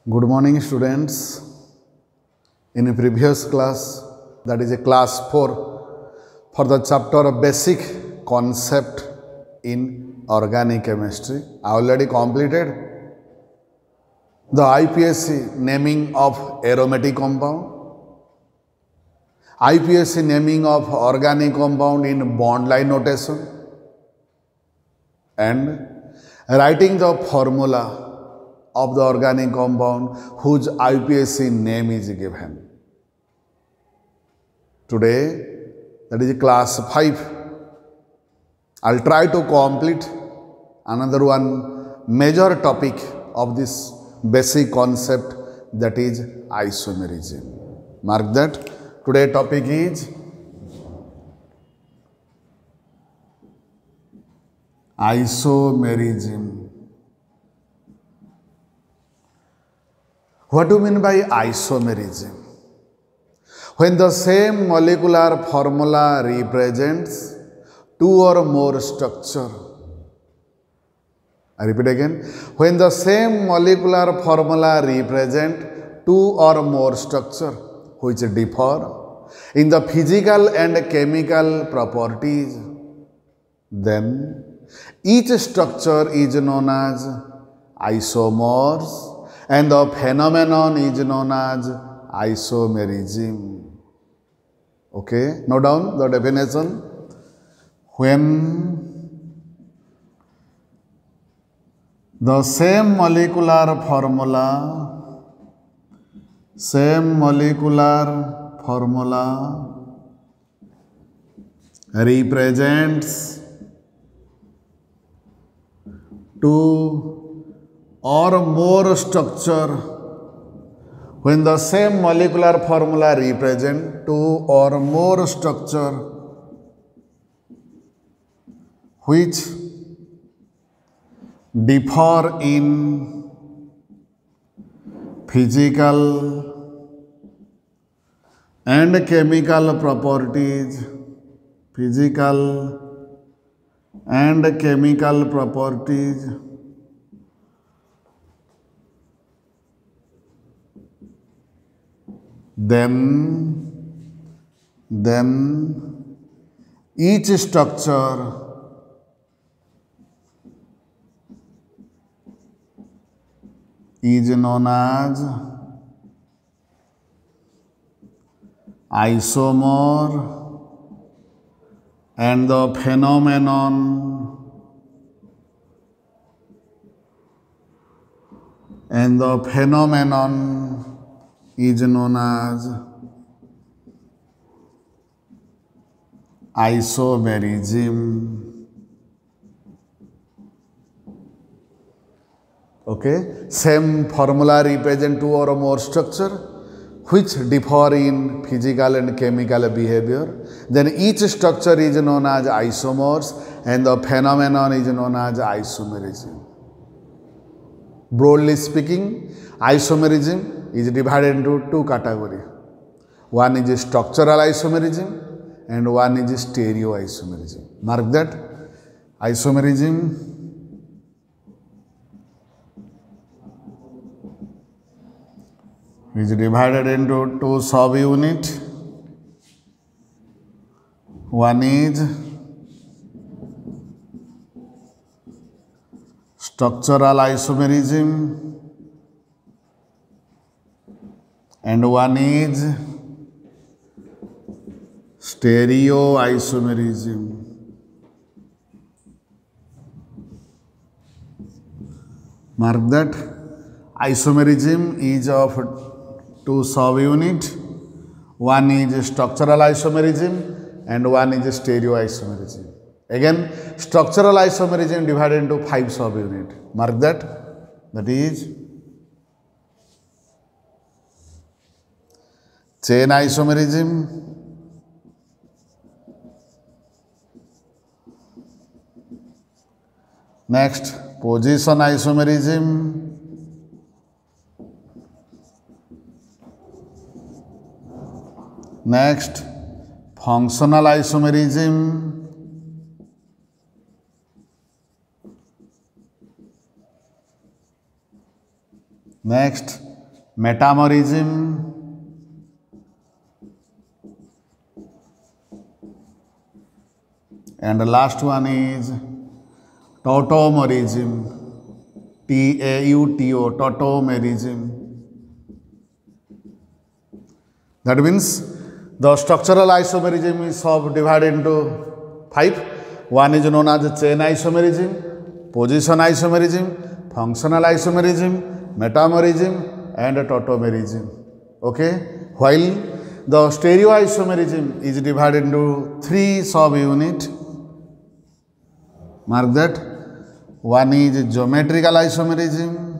Good morning, students. In a previous class, that is a class 4, for the chapter of basic concept in organic chemistry, I already completed the IPSC naming of aromatic compound, IPSC naming of organic compound in bond line notation, and writing the formula of the organic compound whose IPSC name is given. Today, that is class 5. I'll try to complete another one major topic of this basic concept, that is isomerism. Mark that. Today topic is isomerism. What do you mean by isomerism? When the same molecular formula represents two or more structure. I repeat again. When the same molecular formula represents two or more structure which differ in the physical and chemical properties, then each structure is known as isomers and the phenomenon is known as isomerism. Okay, note down the definition. When the same molecular formula represents two or more structure, when the same molecular formula represents two or more structure which differ in physical and chemical properties, then each structure is known as isomer and the phenomenon is known as isomerism. Okay, same formula represent two or more structure which differ in physical and chemical behavior. Then each structure is known as isomers and the phenomenon is known as isomerism. Broadly speaking, isomerism is divided into two categories. One is structural isomerism and one is stereoisomerism. Mark that. Isomerism is divided into two subunits. One is structural isomerism and one is stereoisomerism. Mark that. Isomerism is of two subunits. One is structural isomerism and one is stereoisomerism. Again, structural isomerism divided into 5 subunits. Mark that. That is chain isomerism, next position isomerism, next functional isomerism, Next, metamerism, and the last one is tautomerism, T-A-U-T-O, tautomerism. That means the structural isomerism is divided into 5. One is known as chain isomerism, position isomerism, functional isomerism, metamerism, and tautomerism. Okay? While the stereoisomerism is divided into 3 subunits. Mark that. One is geometrical isomerism,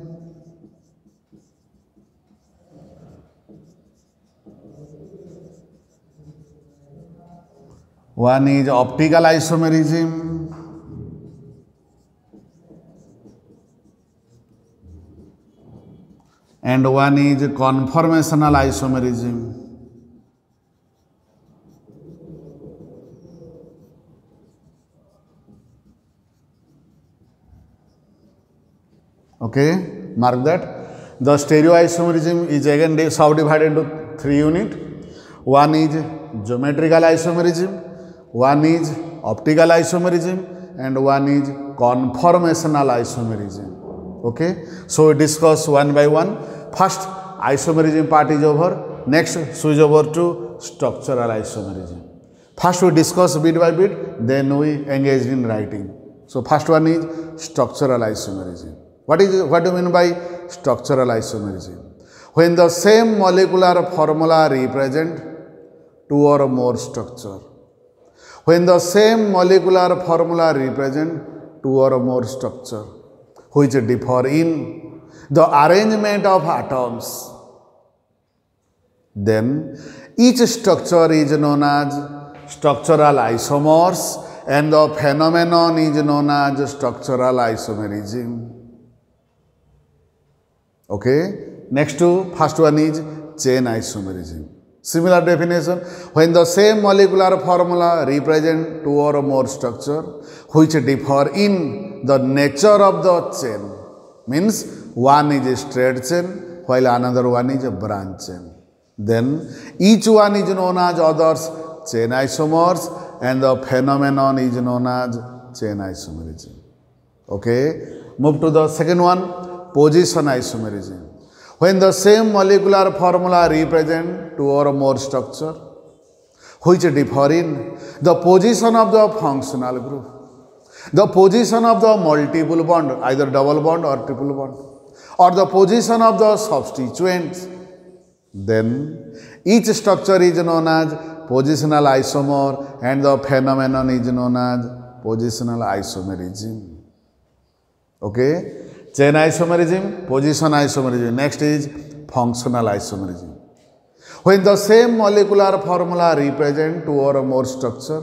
one is optical isomerism, and one is conformational isomerism. Okay, mark that. The stereoisomerism is again subdivided into 3 units. One is geometrical isomerism, one is optical isomerism, and one is conformational isomerism. Okay, so we discuss one by one. First, isomerism part is over. Next, switch over to structural isomerism. First, we discuss bit by bit, then we engage in writing. So, first one is structural isomerism. What do you mean by structural isomerism? When the same molecular formula represent 2 or more structure. When the same molecular formula represent 2 or more structure, which differ in the arrangement of atoms, then each structure is known as structural isomers and the phenomenon is known as structural isomerism. Okay, next to first one is chain isomerism. Similar definition, when the same molecular formula represent 2 or more structure which differ in the nature of the chain, means one is a straight chain while another one is a branch chain. Then each one is known as others chain isomers and the phenomenon is known as chain isomerism. Okay, move to the second one. Position isomerism. When the same molecular formula represent 2 or more structure which differ in the position of the functional group, the position of the multiple bond, either double bond or triple bond, or the position of the substituents, then each structure is known as positional isomer and the phenomenon is known as positional isomerism. Okay? Chain isomerism, position isomerism. Next is functional isomerism. When the same molecular formula represent 2 or more structure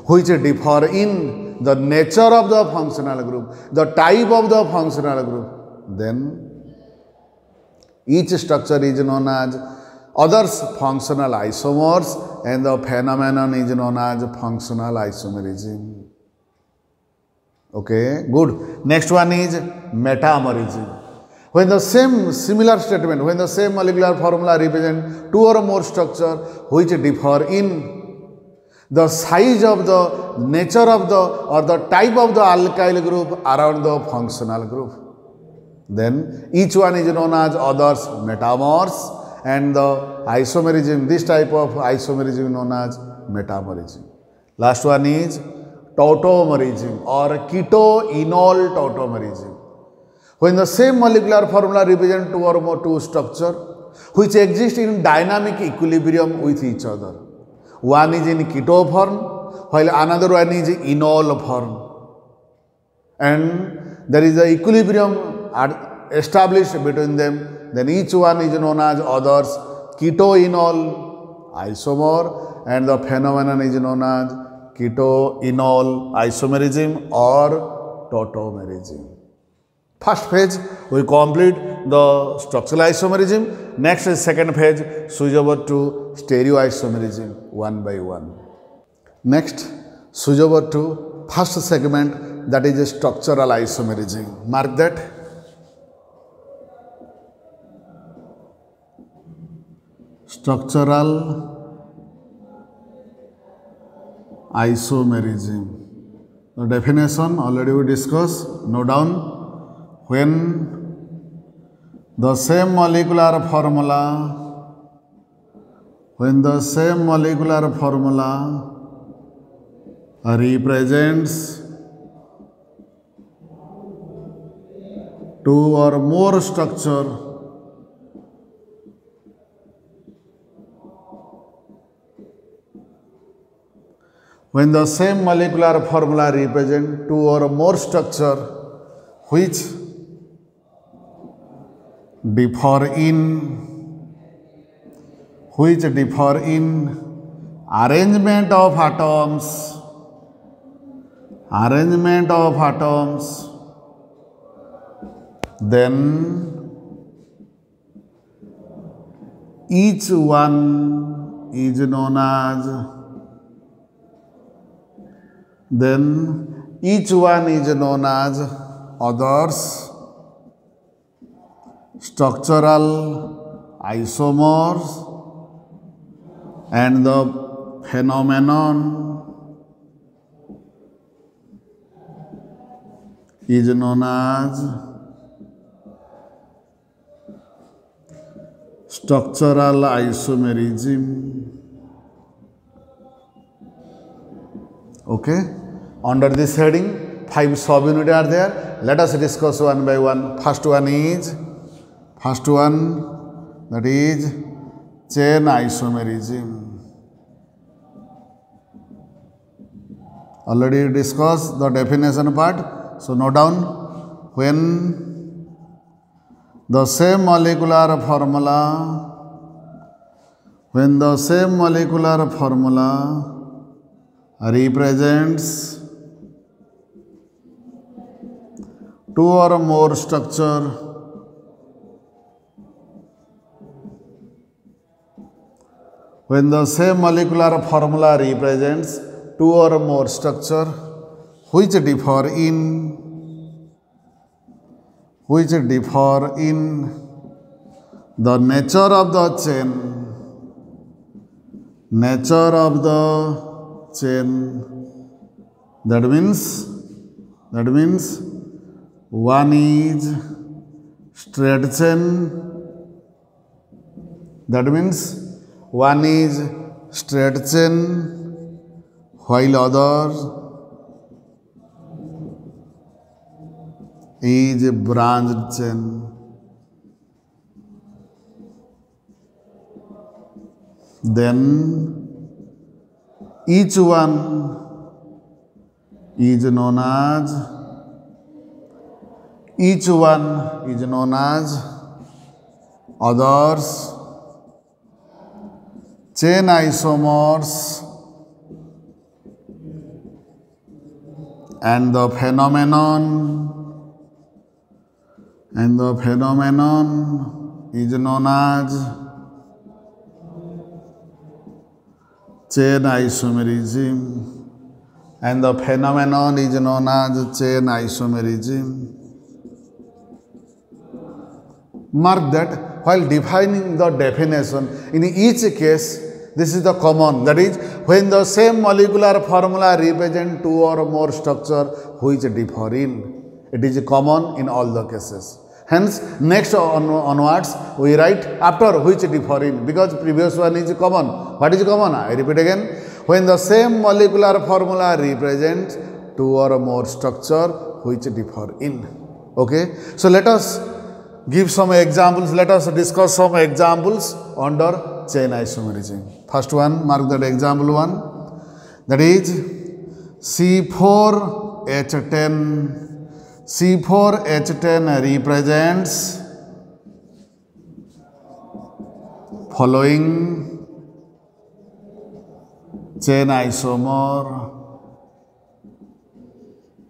which differ in the nature of the functional group, the type of the functional group, then each structure is known as others functional isomers and the phenomenon is known as functional isomerism. Okay, good. Next one is metamerism. When the similar statement, when the same molecular formula represent 2 or more structure which differ in the size of the nature of the or the type of the alkyl group around the functional group, then each one is known as others metamers and the isomerism, this type of isomerism known as metamerism. Last one is tautomerism or keto-enol tautomerism. When the same molecular formula represent 2 or more structure which exist in dynamic equilibrium with each other. One is in keto form while another one is in enol form. And there is a equilibrium established between them. Then each one is known as others keto-enol isomer and the phenomenon is known as keto-enol isomerism or tautomerism. First phase we complete the structural isomerism. Next is second phase, switch over to stereoisomerism one by one. Next, switch over to first segment, that is structural isomerism. Mark that. structural isomerism. The definition already we discussed. Note down. When the same molecular formula represents two or more structure when the same molecular formula represent two or more structure which differ in arrangement of atoms, then each one is known as others structural isomers, and the phenomenon is known as structural isomerism. Okay, under this heading 5 sub-units are there. Let us discuss one by one. First one that is chain isomerism. Already discussed the definition part. So note down. When the same molecular formula represents two or more structure when the same molecular formula represents two or more structure which differ in the nature of the chain. That means one is straight chain. While others is branched chain. Then each one is known as others chain isomers, and the phenomenon is known as chain isomerism. Mark that while defining the definition, in each case, this is the common. That is, when the same molecular formula represent two or more structure which differ in. It is common in all the cases. Hence, next onwards, we write after which differ in, because previous one is common. What is common? I repeat again. When the same molecular formula represents two or more structure which differ in. Okay. So, let us give some examples. Let us discuss some examples under chain isomerism. First one, mark that example 1. That is C4H10. C4H10 represents following chain isomer.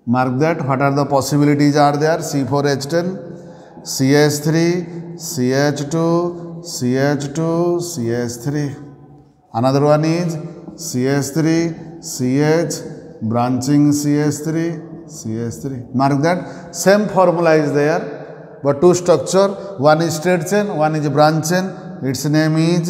Mark that. What are the possibilities are there? C4H10, CH3, CH2, CH2, CH3. Another one is CH3, CH, branching CH3, CH3. Mark that. Same formula is there, but two structure. One is straight chain, one is branch chain. Its name is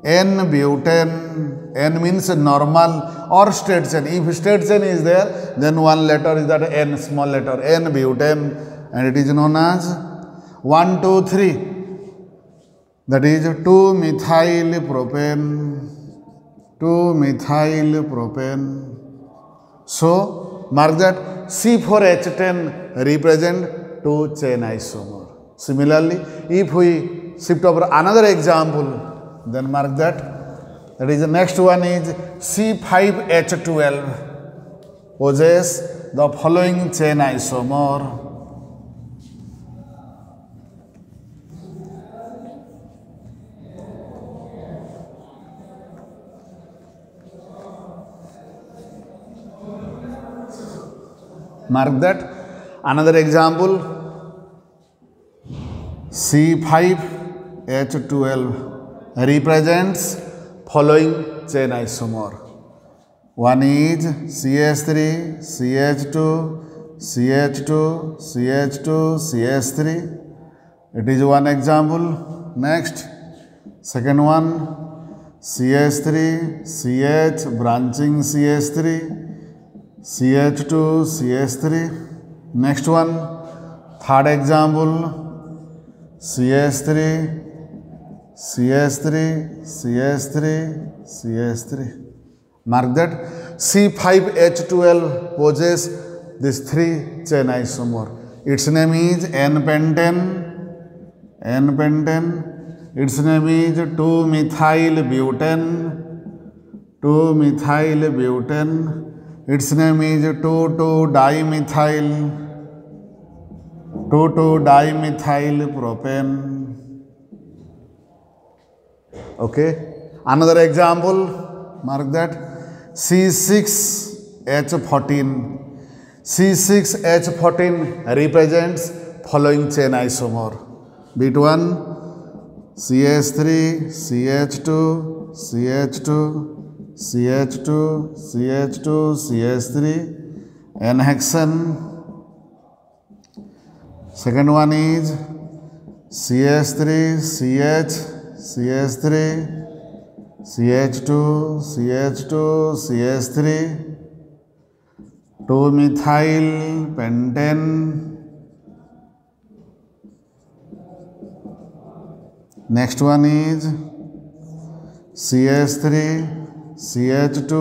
N-butane. N means normal or straight chain. If straight chain is there, then one letter is that N, small letter, N-butane, and it is known as 1, 2, 3. That is 2-methyl propane. 2-methyl propane. So mark that C4H10 represent 2 chain isomer. Similarly, if we shift over another example, then mark that. That is the next one is C5H12 possess the following chain isomer. Mark that. Another example, C5H12 represents following chain isomer. One is CH3, CH2, CH2, CH2, CH3. It is one example. Next, second one, CH3, CH branching CH3. CH2, CH3. Next one, third example, CH3, CH3, CH3, CH3. Mark that C5H12 possess these 3 chain isomer. Its name is N-pentane. N-pentane. Its name is 2-methyl-butane. 2-methyl-butane. Its name is 2,2-dimethyl. 2,2-dimethyl propane. Okay. Another example, mark that C6H14. C6H14 represents following chain isomer. Bit 1, CH3, CH2, CH2, CH2, CH2, CH3, N-hexane. Second one is CH3, CH, CH3, CH2, CH2, CH3, 2-methyl pentane. Next one is CH3, CH2,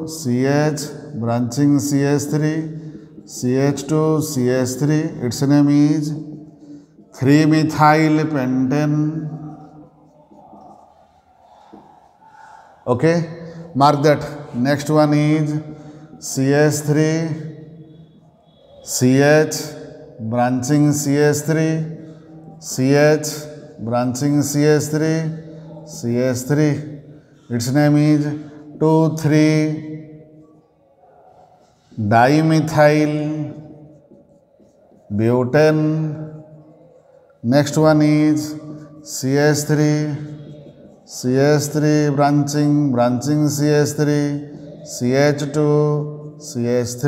CH branching CH3, CH2, CH3. Its name is 3-methyl pentane. Okay, mark that. Next one is CH3, CH branching CH3, CH branching CH3, CH3. Its name is 2,3-dimethyl butane. Next one is CH3, CH3 branching CH3, CH2, CH3.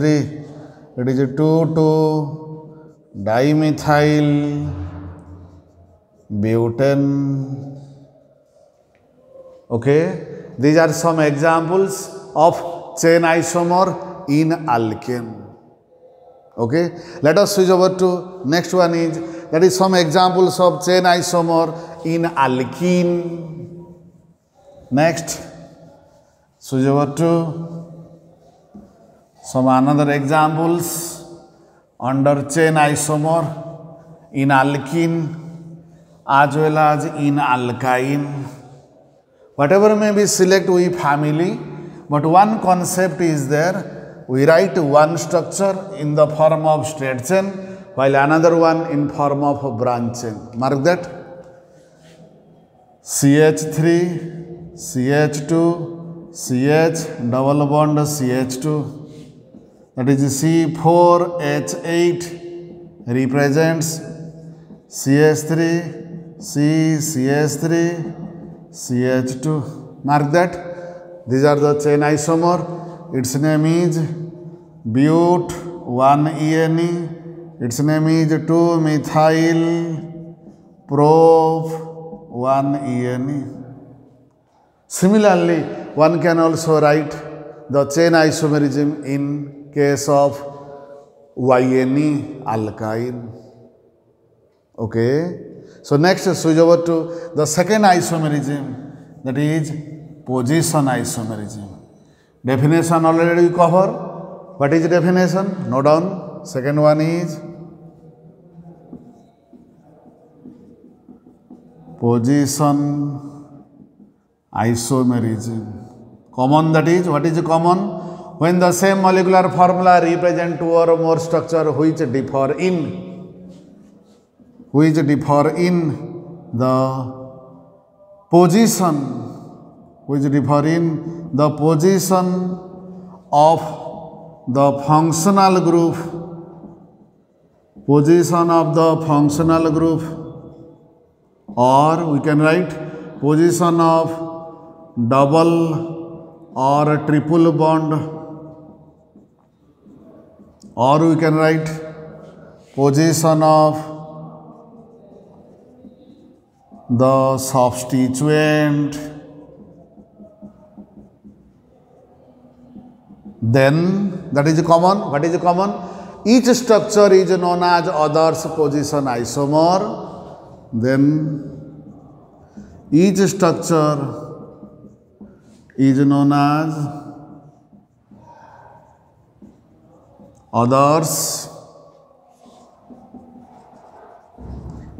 It is 2,2-dimethyl butane. Okay, these are some examples of chain isomer in alkane. Okay, let us switch over to next one is that is some examples of chain isomer in alkene. Next, switch over to some another examples under chain isomer in alkene as well as in alkyne. Whatever may be select we family, but one concept is there. We write one structure in the form of straight chain while another one in form of branch chain. Mark that. CH3, CH2, CH double bond CH2. That is C4H8 represents CH3, CH3, CH2. Mark that. These are the chain isomer. Its name is but 1-ene. Its name is 2-methyl prop 1-ene. Similarly, one can also write the chain isomerism in case of YNE alkyne. Okay. So next switch over to the second isomerism, that is position isomerism. Definition already we cover. What is definition? Note down. Second one is position isomerism. Common, that is, what is common? When the same molecular formula represent two or more structure which differ in the position, of the functional group, or we can write position of double or triple bond, or we can write position of the substituent, then that is common. What is common? Each structure is known as other's position isomer. Then each structure is known as others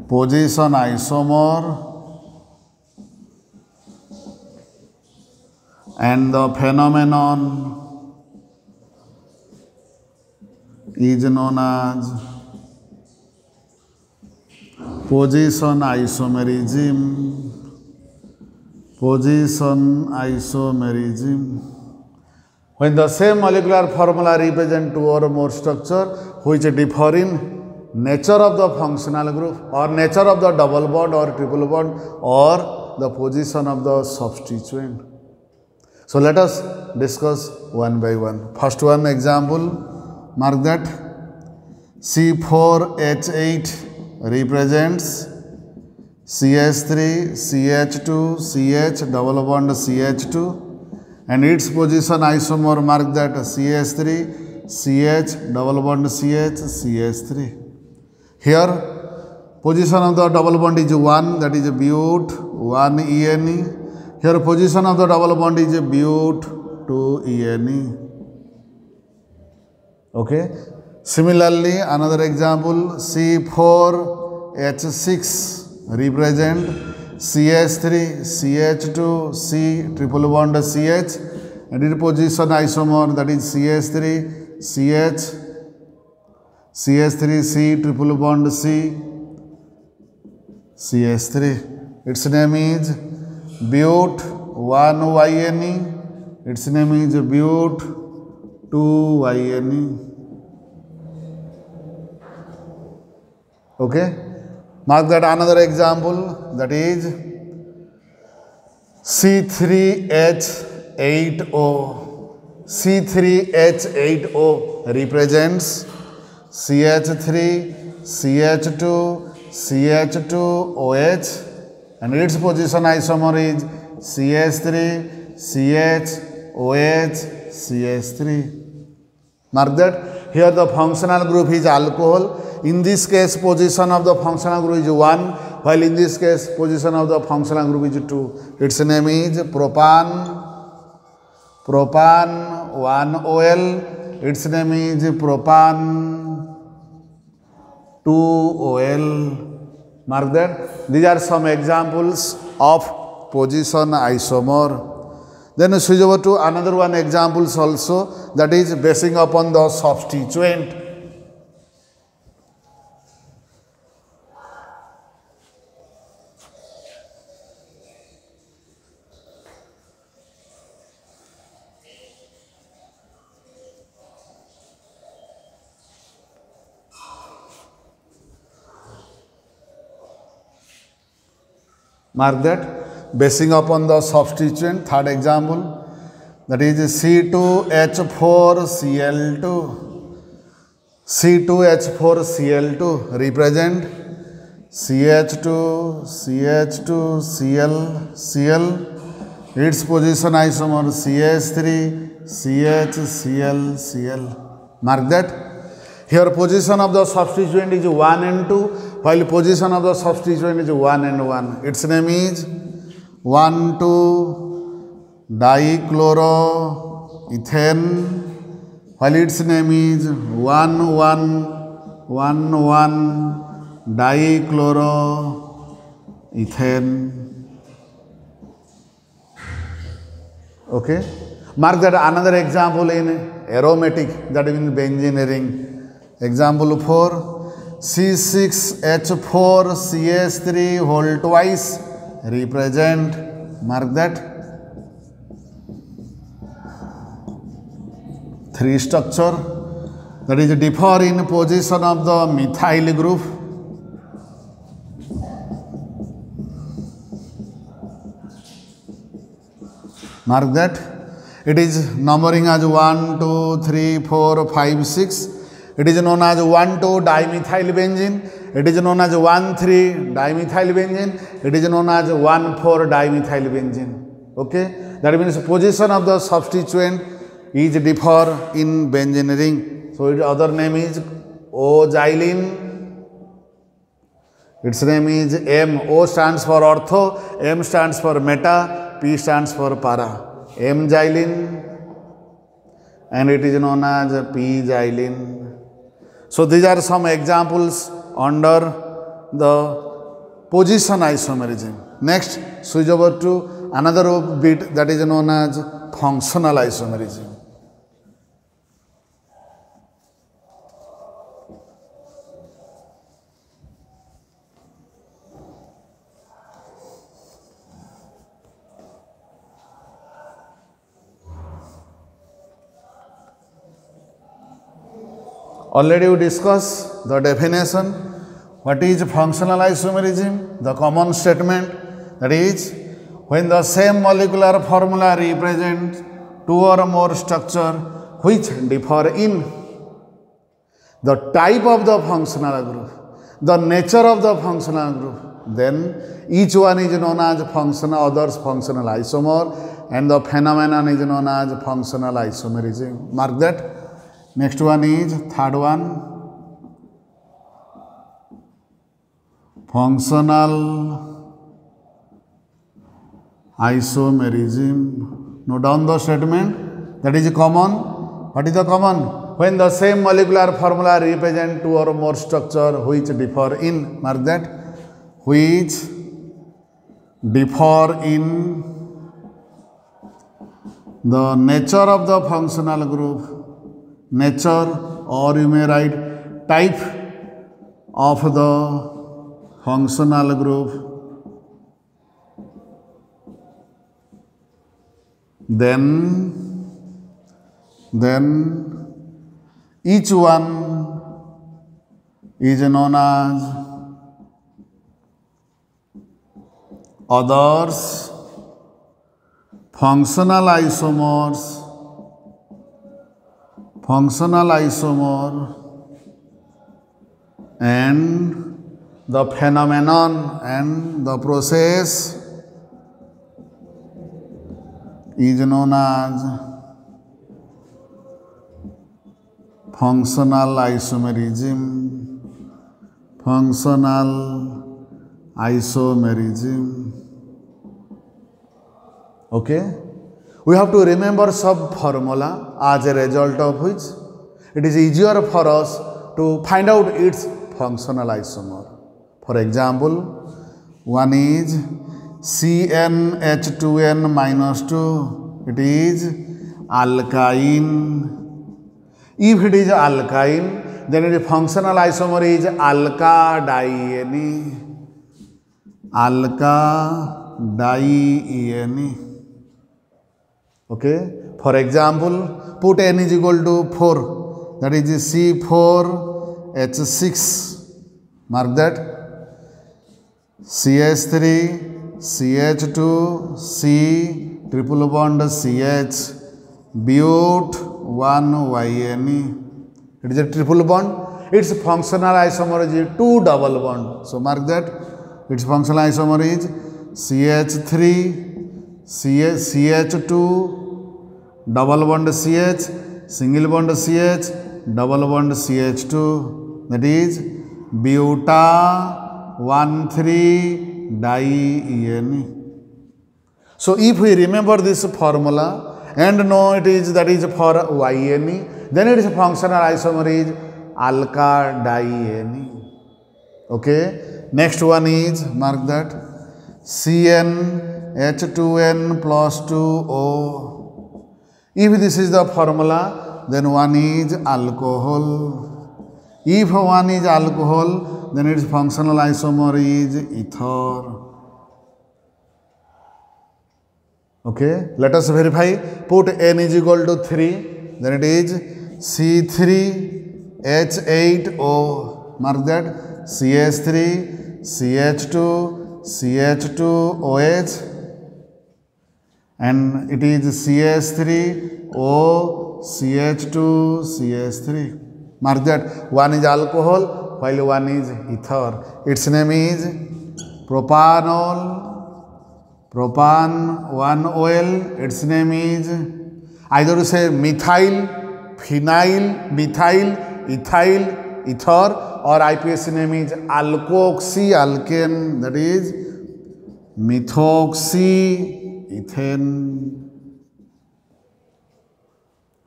position isomer, and the phenomenon is known as position isomerism. When the same molecular formula represent two or more structure which differ in nature of the functional group, or nature of the double bond or triple bond, or the position of the substituent. So let us discuss one by one. First one example, mark that C4H8 represents CH3, CH2, CH double bond CH2, and its position isomer, mark that CH3, CH double bond CH, CH3. Here position of the double bond is 1, that is but 1 ENE. Here position of the double bond is but 2 ENE. Okay. Similarly, another example, C4H6 represent CH3, CH2, C triple bond CH, and its position isomer, that is CH3, CH, CH3, C triple bond C, CH3. Its name is but 1 YNE. Its name is but 2 YNE. Okay. Mark that another example, that is C3H8O. C3H8O represents CH3, CH2, CH2OH, and its position isomer is CH3, CHOH, CH3. Mark that here the functional group is alcohol. In this case, position of the functional group is 1, while in this case, position of the functional group is 2. Its name is propan 1OL. Its name is propan 2OL. Mark that. These are some examples of position isomer. Then switch over to another one examples also, that is basing upon the substituent. Mark that. Basing upon the substituent, third example, that is C2H4Cl2. C2H4Cl2 represent CH2, CH2, Cl, its position isomer CH3, CH, Cl, Cl. Mark that. Here position of the substituent is 1 and 2, while position of the substituent is 1 and 1. Its name is 1,2-dichloroethane, while its name is 1,1,1,1-dichloroethane. Okay. Mark that another example in aromatic, that means benzene ring. Example 4, C6H4CH3 whole twice represent, mark that, 3 structure that is differ in position of the methyl group. Mark that. It is numbering as 1, 2, 3, 4, 5, 6. It is known as 1,2-dimethylbenzene. It is known as 1,3-dimethylbenzene. It is known as 1,4-dimethylbenzene. Okay? That means position of the substituent is differ in benzene ring. So its other name is O-xylene. Its name is M. O stands for ortho, M stands for meta, P stands for para. M-xylene, and it is known as P-xylene. So these are some examples under the position isomerism. Next, switch over to another bit that is known as functional isomerism. Already we discussed the definition. What is functional isomerism? The common statement, that is, when the same molecular formula represents 2 or more structures which differ in the type of the functional group, the nature of the functional group, then each one is known as functional, others functional isomer, and the phenomenon is known as functional isomerism. Mark that. Next one is third one, functional isomerism. Note down the statement, that is common. What is the common? When the same molecular formula represent 2 or more structure which differ in, mark that, which differ in the nature of the functional group, nature, or you may write type of the functional group, then each one is known as others functional isomers, functional isomer, and the phenomenon and the process is known as functional isomerism, functional isomerism. Okay? We have to remember sub formula, as a result of which it is easier for us to find out its functional isomer. For example, one is CnH2n-2, it is alkyne. If it is alkyne, then its functional isomer is alka-diene, alka-diene. Okay. For example, put n is equal to 4, that is C4H6. Mark that. CH3, CH2, C, triple bond CH, but 1YNE. It is a triple bond. Its functional isomer is 2 double bond. So mark that. Its functional isomer is CH3, CH2 double bond CH, single bond CH, double bond CH2, that is buta 1,3-diene. So if we remember this formula and know it is that is for YNE, then its functional isomer is alka-diene. Okay, next one is, mark that, CnH2n plus 2O. If this is the formula, then one is alcohol. If one is alcohol, then its functional isomer is ether. Okay, let us verify. Put n is equal to 3, then it is C3H8O. Mark that, CH3, CH2, CH2OH, and it is CH3O, CH2, CH3. Mark that, one is alcohol while one is ether. Its name is propanol. Propan, one oil, its name is either you say methyl, phenyl, methyl, ethyl, ether, or IPAC name is alkoxy-alkane, that is methoxy-ethane.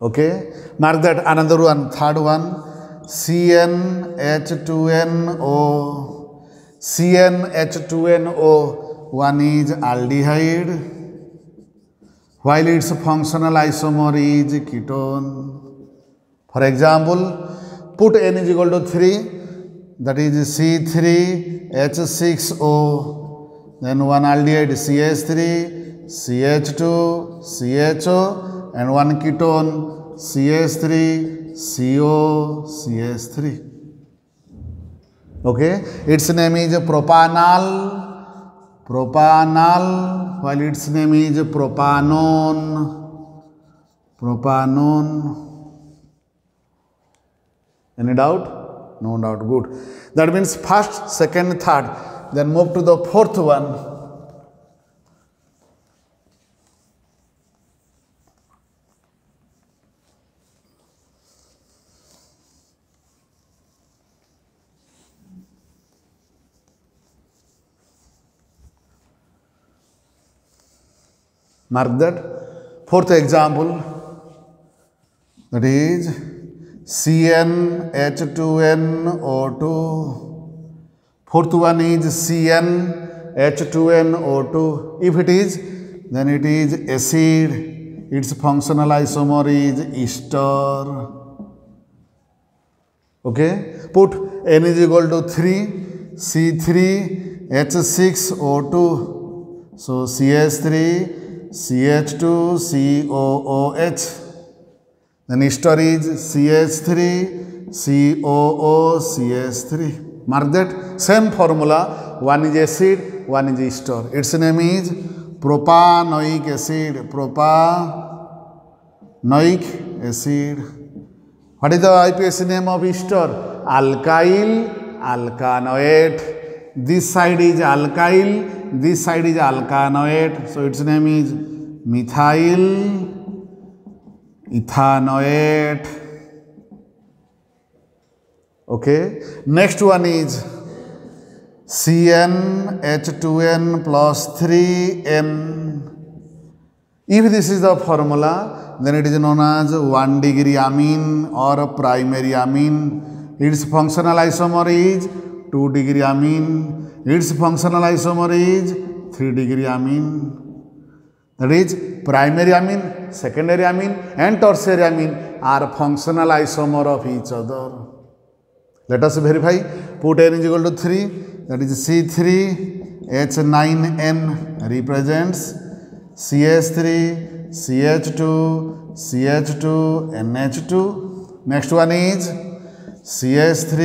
Okay, mark that. Another one, third one, CnH2nO. CnH2nO, one is aldehyde, while its functional isomer is ketone. For example, put n is equal to 3, that is C3H6O, then one aldehyde CH3, CH2, CHO, and one ketone CH3, CO, CH3. Okay, its name is propanol. Propanol, while its name is propanone. Propanone. Any doubt? No doubt. Good. That means first, second, third. Then move to the fourth one. Mark that. Fourth example, that is CnH2nO2. Fourth one is CnH2nO2. If it is, then it is acid. Its functional isomer is ester. Okay, put n is equal to 3, C3H6O2. So CH3, CH2, COOH. Then ester is CH3, COO, CH3. Mark that. Same formula. One is acid, one is ester. Its name is propanoic acid. Propanoic acid. What is the IPAC name of ester? Alkyl alkanoate. This side is alkyl, this side is alkanoate. So its name is methyl ethanoate. Okay. Next one is CnH2n plus 3n. If this is the formula, then it is known as 1 degree amine or primary amine. Its functional isomer is 2 degree amine. Its functional isomer is 3 degree amine. That is, primary amine, secondary amine, and tertiary amine are functional isomer of each other. Let us verify. Put n is equal to 3, that is C3H9n represents CH3, CH2, CH2, NH2. Next one is CH3,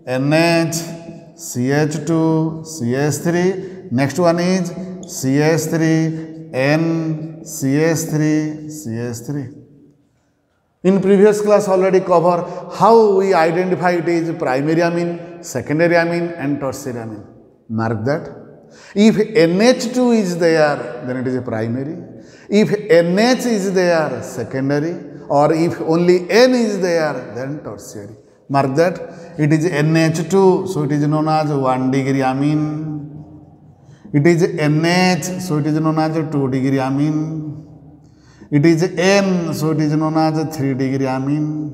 NH, CH2, CH3. Next one is CH3, N, CH3, CH3. In previous class already covered how we identify it is primary amine, secondary amine, and tertiary amine. Mark that. If NH2 is there, then it is a primary. If NH is there, secondary. Or if only N is there, then tertiary. Mark that. It is NH2, so it is known as 1 degree amine. It is NH, so it is known as 2 degree amine. It is N, so it is known as 3 degree amine.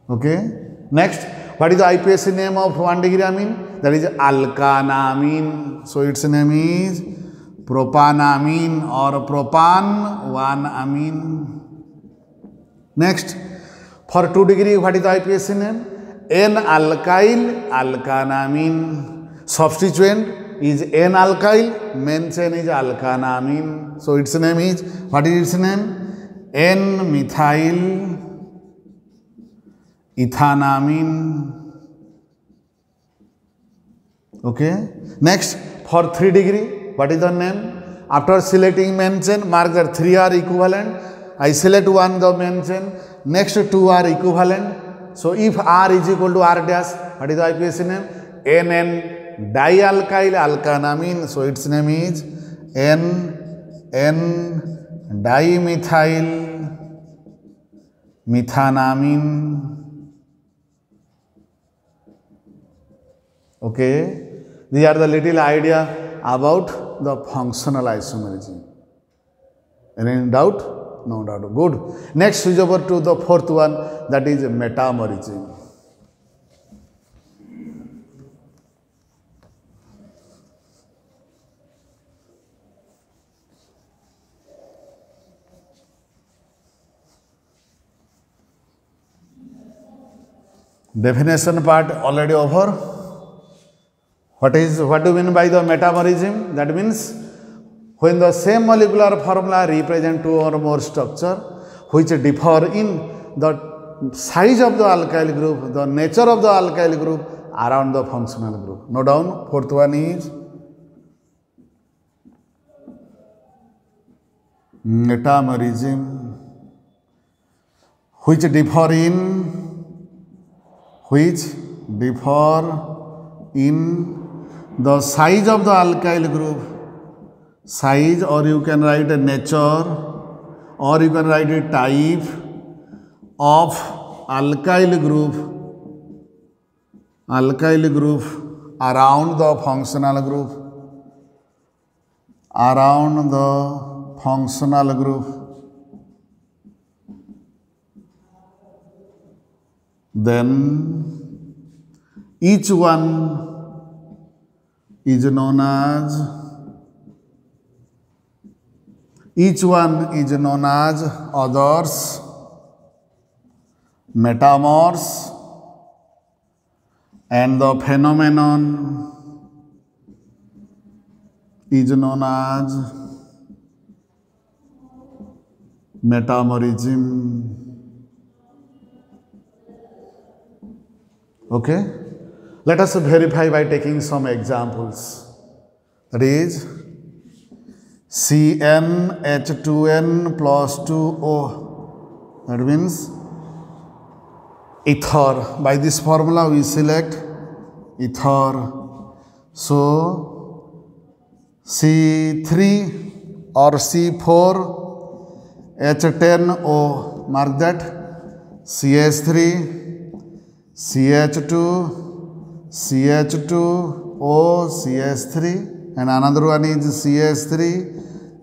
Okay. Next, what is the IPSC name of 1 degree amine? That is alkanamine. So its name is propanamine or propan 1 amine. Next, for 2 degree, what is the IPSC name? N-alkyl alkanamine. Substituent is N-alkyl, main chain is alkanamine. So its name is, what is its name? N-methyl ethanamine. Okay. Next, for 3 degree, what is the name? After selecting main chain, mark that 3 are equivalent. I select one the main chain. Next 2 are equivalent. So if R is equal to R dash, what is the IPSC name? NN dialkyl alkanamine. So its name is N dimethyl methanamine. Okay, these are the little idea about the functional isomerism. Any doubt? No doubt. Good. Next, switch over to the fourth one, that is metamerism. Definition part already over. What do you mean by the metamerism? That means when the same molecular formula represent 2 or more structure which differ in the size of the alkyl group, the nature of the alkyl group around the functional group. Note down, fourth one is metamerism, which differ in the size of the alkyl group, size, or you can write a nature, or you can write a type of alkyl group around the functional group, then each one is known as others, metamers, and the phenomenon is known as metamerism. Okay, let us verify by taking some examples. That is CnH2n plus 2O. That means ether. By this formula we select ether. So C3 or C4 H10O. Mark that. CH3 CH2 CH2O CH3, and another one is CH3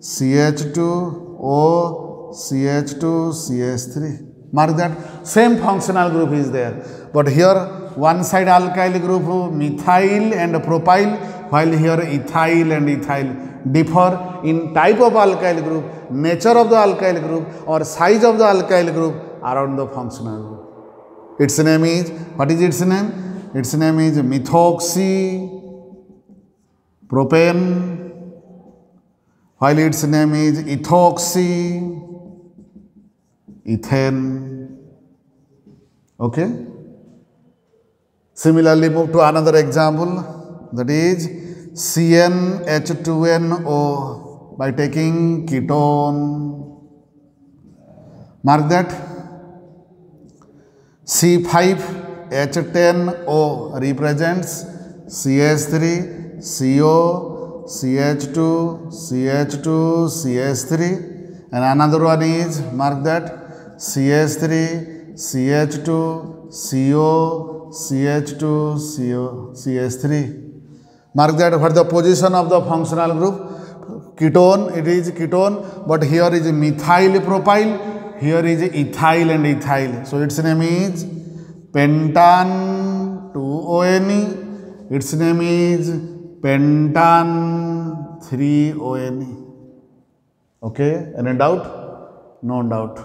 CH2O CH2 CH3. Mark that. Same functional group is there, but here one side alkyl group methyl and propyl, while here ethyl and ethyl differ in type of alkyl group, nature of the alkyl group, or size of the alkyl group around the functional group. Its name is, what is its name? Its name is methoxy propane, while its name is ethoxy ethane. Okay. Similarly, move to another example, that is CnH2nO by taking ketone. Mark that. C5H10O represents CH3 CO, CH2, CH2, CH3, and another one is, mark that, CH3, CH2, CO, CH2, CO, CH3. Mark that for the position of the functional group. Ketone, it is ketone, but here is methyl propyl, here is ethyl and ethyl. So its name is pentan 2-ONE, its name is pentan 3-ONE. Okay, any doubt? No doubt.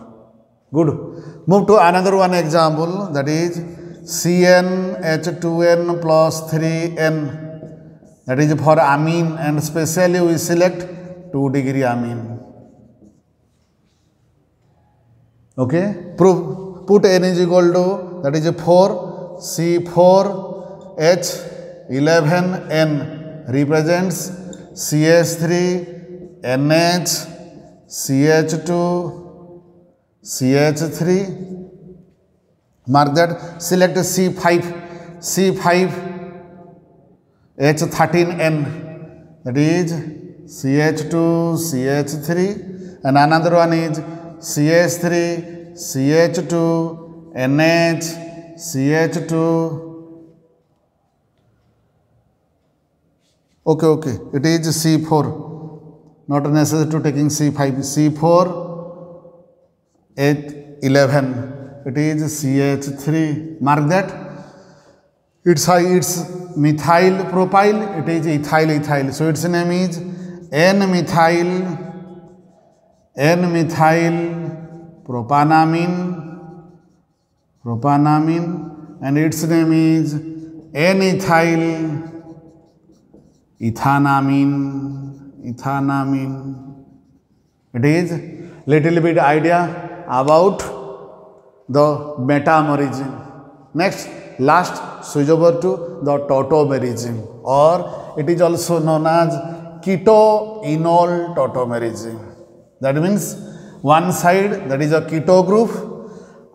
Good. Move to another one example, that is CnH2n plus 3n. That is for amine, and specially we select 2-degree amine. Okay, prove. Put n is equal to, that is 4, C4H11n represents CH3, NH, CH2, CH3. Mark that. Select C5, H13n, that is CH2, CH3, and another one is CH3, CH2, NH, CH2. Okay, it is C4, not necessary to taking C5, C4, H11, it is CH3, mark that. It's methyl propyl, it is ethyl, so its name is N-methyl propanamine, and its name is N-ethyl ethanamine. It is little bit idea about the metamerism. Next, last, switch over to the tautomerism, or it is also known as keto-enol tautomerism. That means one side, that is a keto group,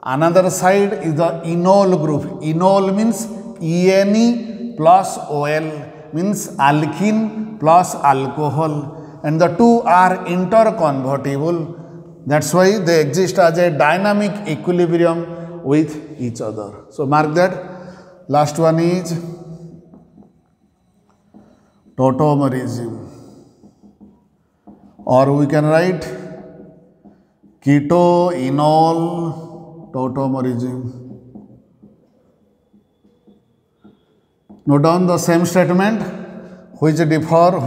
another side is the enol group. Enol means ENE plus OL, means alkene plus alcohol, and the two are interconvertible. That's why they exist as a dynamic equilibrium with each other. So mark that. Last one is tautomerism, or we can write keto-enol tautomerism. Note down the same statement which differ,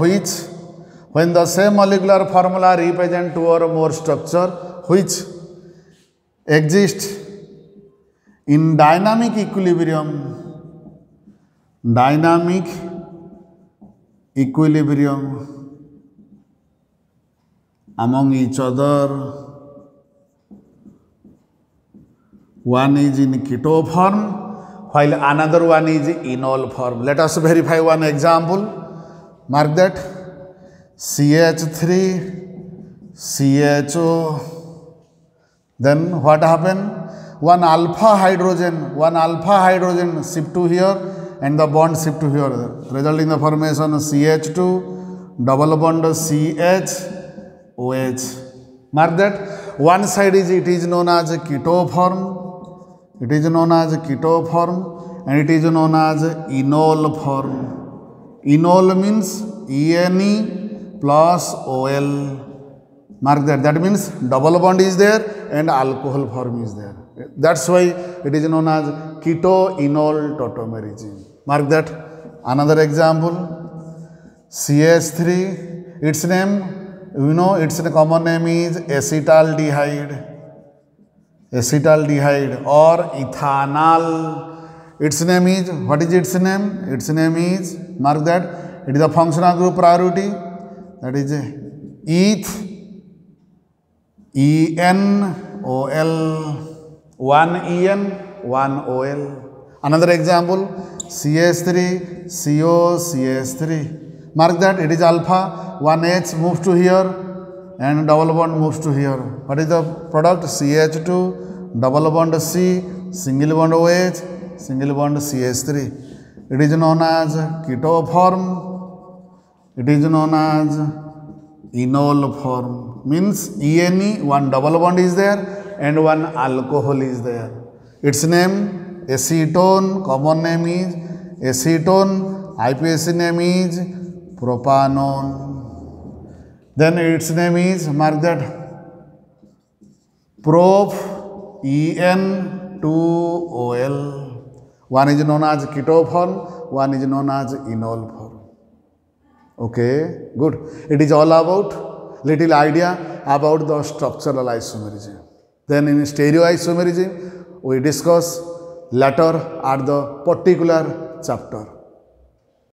when the same molecular formula represent two or more structure which exist in dynamic equilibrium among each other. One is in keto form, while another one is enol form. Let us verify one example. Mark that. CH3, CHO. Then what happened? One alpha hydrogen shift to here, and the bond shift to here, result in the formation of CH2, double bond CH-OH. Mark that. One side is, it is known as keto form, and it is known as enol form. Enol means ENE plus OL. Mark that. That means double bond is there and alcohol form is there. That's why it is known as keto-enol tautomerism. Mark that. Another example, CH3, its name, its common name is acetaldehyde or ethanol. Its name is, what is its name? Its name is, mark that, it is a functional group priority, that is eth, ENOL, one EN, one OL. Another example, CH3, CO, CH3. Mark that, it is alpha, one H moves to here and double bond moves to here. What is the product? CH2, double bond C, single bond OH, single bond CH3. It is known as keto form, It is known as enol form. Means ENE, one double bond is there and one alcohol is there. Its name acetone, common name is acetone, IPAC name is propanone. Then its name is, mark that, prop En2OL. One is known as keto form, one is known as enol form. Okay, good. It is all about little idea about the structural isomerism. Then in stereoisomerism, we discuss later at the particular chapter.